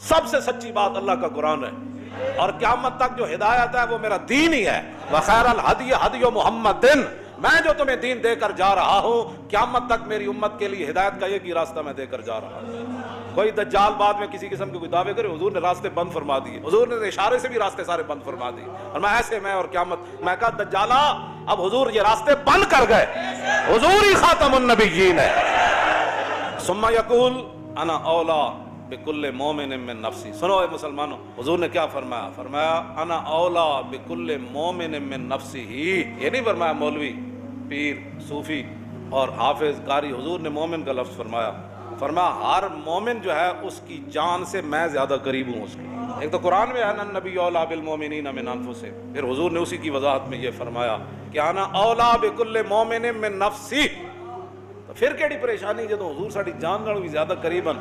سب سے سچی بات اللہ کا قرآن ہے، اور قیامت تک جو ہدایت ہے وہ میرا دین ہی ہے۔ وخیر الہدی ہدی محمد، میں جو تمہیں دین دے کر جا رہا ہوں قیامت تک میری امت کے لیے ہدایت کا ایک ہی راستہ میں دے کر جا رہا ہوں۔ کوئی دجال بعد میں کسی قسم کے کوئی دعوے کرے، حضور نے راستے بند فرما دیے، حضور نے اشارے سے بھی راستے سارے بند فرما دیے، اور میں ایسے میں اور قیامت، میں کہا دجالا اب حضور یہ راستے بند کر گئے، حضور ہی خاتم النبیین ہے۔ ثم یقول انا اولا بکل مومن من نفسی، سنو اے مسلمانوں، حضور نے کیا فرمایا؟ فرمایا انا اولا بکل مومن من نفسی ہی، یہ نہیں فرمایا مولوی پیر صوفی اور حافظ قاری، حضور نے مومن کا لفظ فرمایا، فرمایا ہر مومن جو ہے اس کی جان سے میں زیادہ قریب ہوں اس کے۔ ایک تو قرآن میں ہے نا نبی اولا بالمومنین من انفسہم، پھر حضور نے اسی کی وضاحت میں یہ فرمایا کہ انا اولا بکل مومن من نفسی، تو پھر کیڑی پریشانی جدوں حضور ساڈی جان نال بھی زیادہ قریب ہیں۔